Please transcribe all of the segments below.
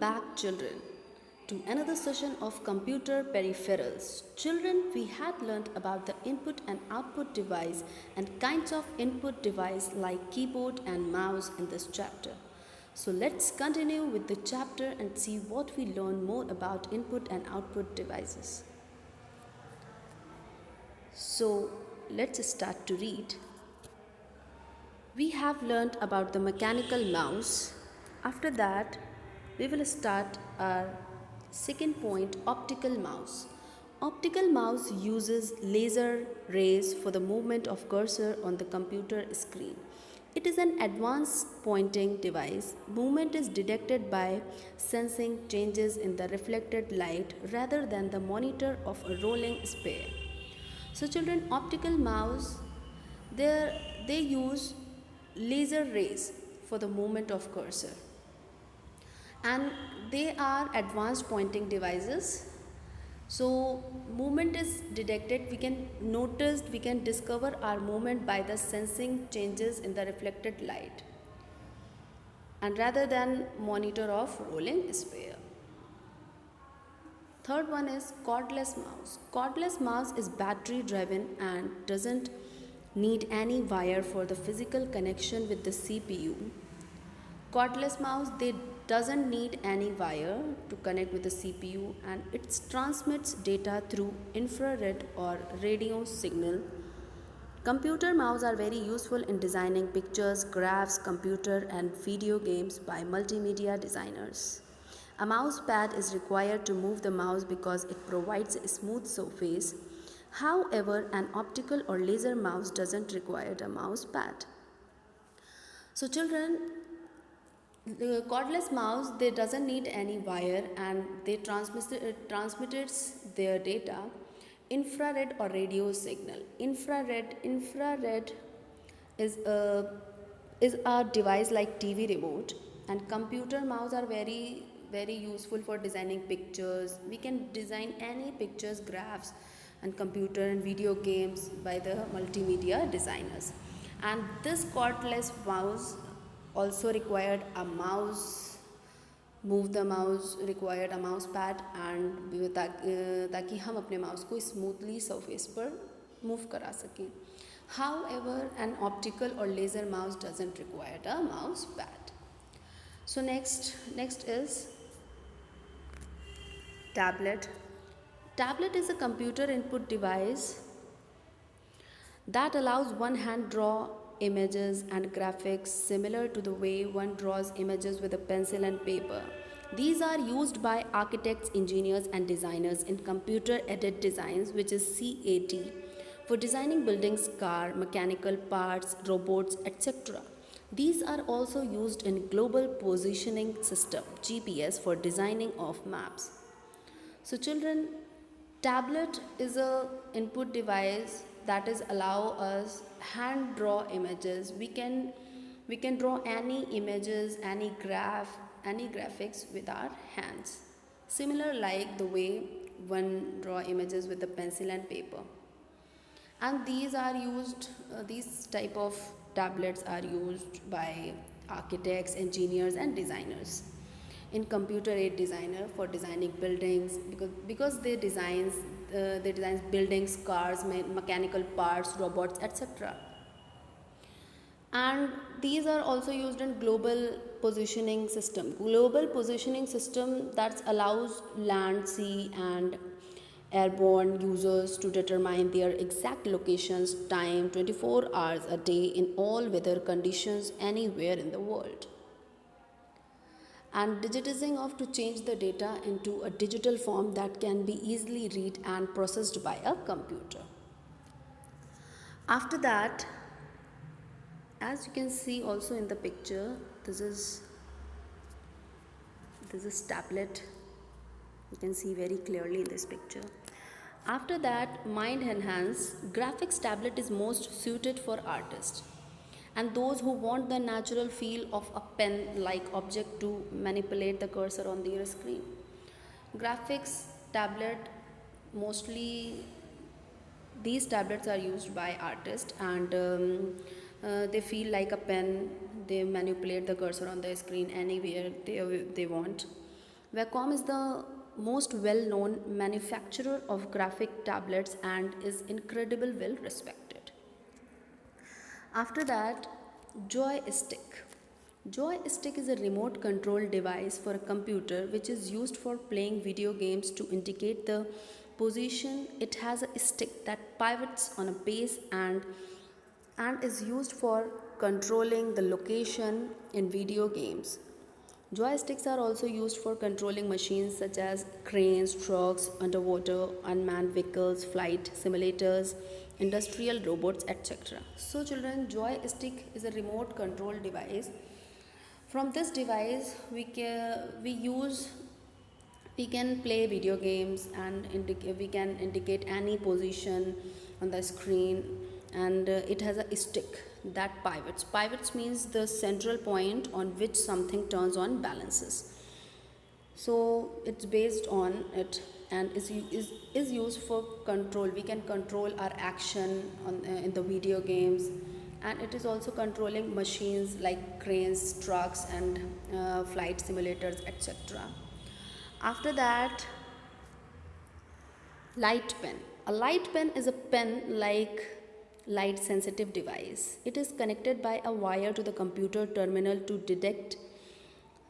back, children, to another session of computer peripherals. Children, we had learned about the input and output device and kinds of input device like keyboard and mouse in this chapter. So let's continue with the chapter and see what we learn more about input and output devices. So let's start to read. We have learned about the mechanical mouse. After that, we will start our second point, optical mouse. Optical mouse uses laser rays for the movement of cursor on the computer screen. It is an advanced pointing device. Movement is detected by sensing changes in the reflected light rather than the monitor of a rolling sphere. So children, optical mouse, they use laser rays for the movement of cursor, and they are advanced pointing devices. So movement is detected, we can notice, we can discover our movement by the sensing changes in the reflected light and rather than monitor of rolling sphere. Third one is cordless mouse. Cordless mouse is battery driven and doesn't need any wire for the physical connection with the CPU. Cordless mouse, they doesn't need any wire to connect with the CPU, and it transmits data through infrared or radio signal. Computer mouse are very useful in designing pictures, graphs, computer and video games by multimedia designers. A mouse pad is required to move the mouse because it provides a smooth surface. However, an optical or laser mouse doesn't require a mouse pad. So children, the cordless mouse, they doesn't need any wire and they transmits their data infrared or radio signal. Infrared is a device like TV remote, and computer mouse are very useful for designing pictures. We can design any pictures, graphs and computer and video games by the multimedia designers. And this cordless mouse also required a mouse, move the mouse required a mouse pad, and ताकि हम अपने mouse को smoothly surface पर move करा सकें. However, an optical or laser mouse doesn't require a mouse pad. So next is tablet. Tablet is a computer input device that allows one hand draw images and graphics similar to the way one draws images with a pencil and paper. These are used by architects, engineers and designers in computer aided designs, which is CAD, for designing buildings, car, mechanical parts, robots, etc. These are also used in global positioning system GPS for designing of maps. So children, tablet is a input device that is allow us hand draw images. We can draw any images, any graphics with our hands, similar like the way one draw images with a pencil and paper. And these type of tablets are used by architects, engineers and designers in computer aided designer for designing buildings, because they design buildings, cars, mechanical parts, robots, etc. And these are also used in global positioning system that allows land, sea and airborne users to determine their exact locations, time, 24 hours a day in all weather conditions anywhere in the world. And digitizing of to change the data into a digital form that can be easily read and processed by a computer. After that, as you can see also in the picture, this is tablet. You can see very clearly in this picture. After that, mind enhance graphics tablet is most suited for artists and those who want the natural feel of a pen like object to manipulate the cursor on their screen. Graphics tablet, mostly these tablets are used by artists, and they feel like a pen. They manipulate the cursor on the screen anywhere they want. Wacom is the most well-known manufacturer of graphic tablets and is incredibly well respected. After that, joystick. Joystick is a remote control device for a computer which is used for playing video games to indicate the position. It has a stick that pivots on a base and is used for controlling the location in video games. Joysticks are also used for controlling machines such as cranes, trucks, underwater, unmanned vehicles, flight simulators, industrial robots, etc. So, children, joystick is a remote control device. From this device, we can play video games and we can indicate any position on the screen, and it has a stick that pivots means the central point on which something turns on balances. So it's based on it and is used for control. We can control our action in the video games, and it is also controlling machines like cranes, trucks, and flight simulators, etc. After that, light pen. A light pen is a pen like light sensitive device. It is connected by a wire to the computer terminal to detect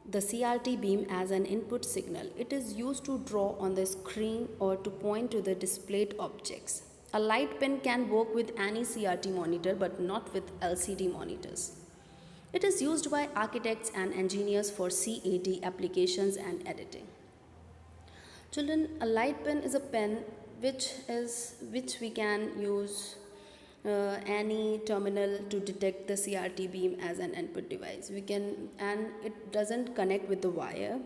the CRT beam as an input signal. It is used to draw on the screen or to point to the displayed objects. A light pen can work with any CRT monitor but not with LCD monitors. It is used by architects and engineers for CAD applications and editing. Children, a light pen is a pen which we can use any terminal to detect the CRT beam as an input device. We can, and it doesn't connect with the wire.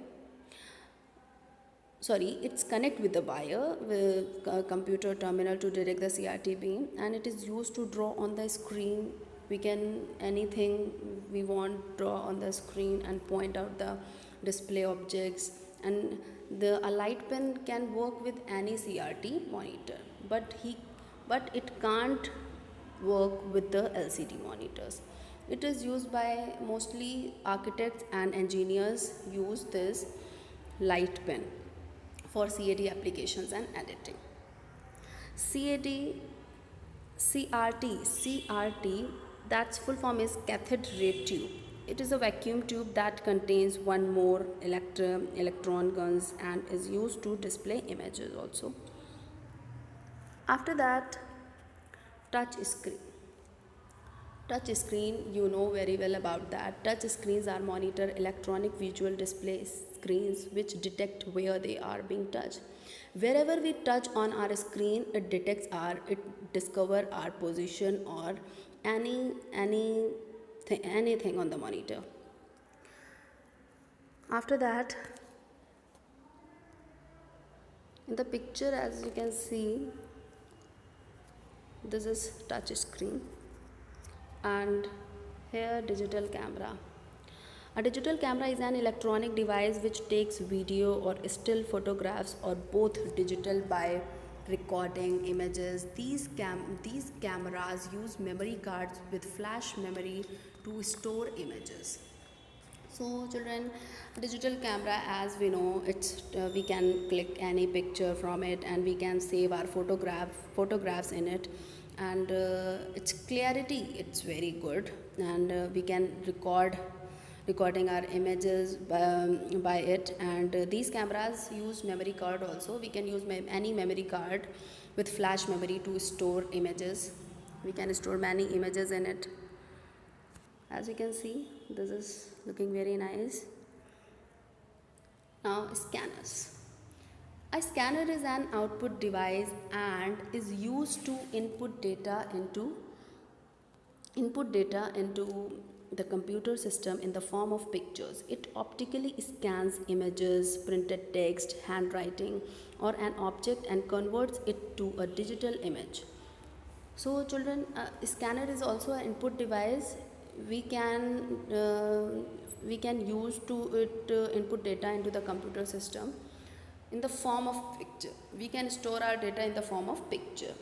Sorry, it's connect with the wire with a computer terminal to detect the CRT beam, and it is used to draw on the screen. We can anything we want draw on the screen and point out the display objects, and a light pen can work with any CRT monitor, but it can't work with the LCD monitors. It is used by mostly architects and engineers use this light pen for CAD applications and editing. CAD, CRT, that's full form is cathode ray tube. It is a vacuum tube that contains one more electron guns and is used to display images also. After that, touch screen. Touch screen, you know very well about that. Touch screens are monitor electronic visual display screens which detect where they are being touched. Wherever we touch on our screen, it discover our position or anything on the monitor. After that, in the picture, as you can see, this is touch screen, and here digital camera. A digital camera is an electronic device which takes video or still photographs or both digital by recording images. These cameras use memory cards with flash memory to store images. So children, digital camera, as we know, we can click any picture from it and we can save our photographs in it, and its clarity, it's very good, and we can recording our images by it, and these cameras use memory card also. We can use any memory card with flash memory to store images. We can store many images in it. As you can see, this is looking very nice. Now, scanners. A scanner is an output device and is used to input data into the computer system in the form of pictures. It optically scans images, printed text, handwriting, or an object and converts it to a digital image. So children, a scanner is also an input device. We can use input data into the computer system in the form of picture. We can store our data in the form of picture,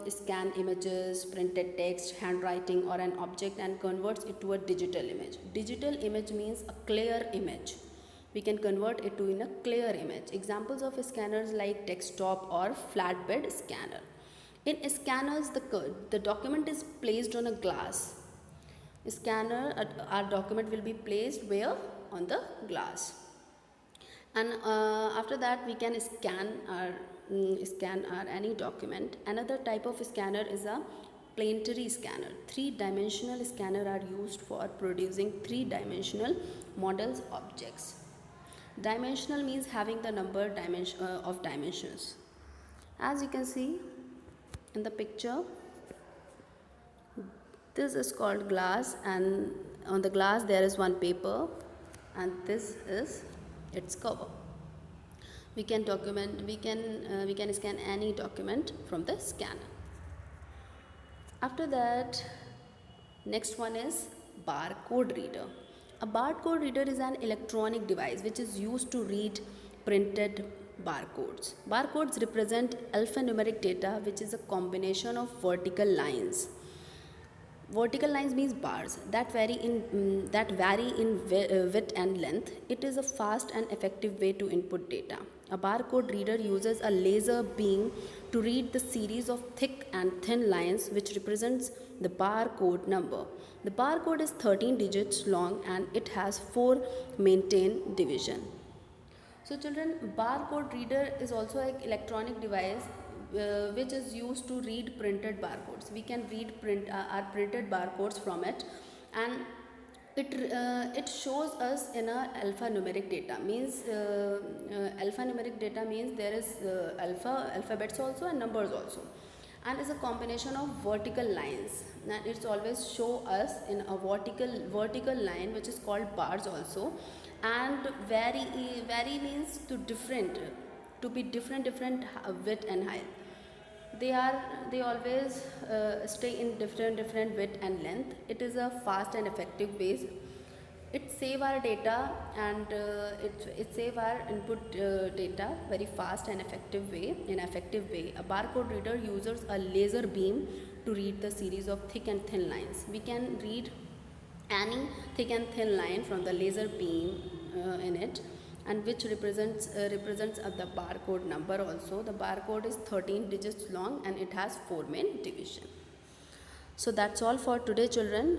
scan images, printed text, handwriting, or an object and converts it to a digital image. Digital image means a clear image we can convert it to in a clear image. Examples of scanners like desktop or flatbed scanner. In scanners, the document is placed on a glass. Scanner, our document will be placed where? On the glass. And after that we can scan our any document. Another type of scanner is a planetary scanner. Three-dimensional scanner are used for producing three-dimensional models objects. Dimensional means having the number of dimensions. As you can see in the picture, this is called glass, and on the glass there is one paper, and this is its cover. We can scan any document from the scanner. After that, next one is barcode reader. A barcode reader is an electronic device which is used to read printed barcodes. Barcodes represent alphanumeric data, which is a combination of vertical lines. Vertical lines means bars that vary in width and length. It is a fast and effective way to input data. A barcode reader uses a laser beam to read the series of thick and thin lines which represents the barcode number. The barcode is 13 digits long and it has 4 maintained division. So children, barcode reader is also an electronic device which is used to read printed barcodes. We can read our printed barcodes from it, and it shows us in a alphanumeric data. Means alphanumeric data means there is alphabets also and numbers also, and is a combination of vertical lines, and it's always show us in a vertical line which is called bars also. And vary means to be different width and height. They always stay in different width and length. It is a fast and effective ways. It save our data, and it save our input data very fast and effective way. A barcode reader uses a laser beam to read the series of thick and thin lines. We can read any thick and thin line from the laser beam in it, and which represents the barcode number also. The barcode is 13 digits long and it has 4 main division. So that's all for today, children.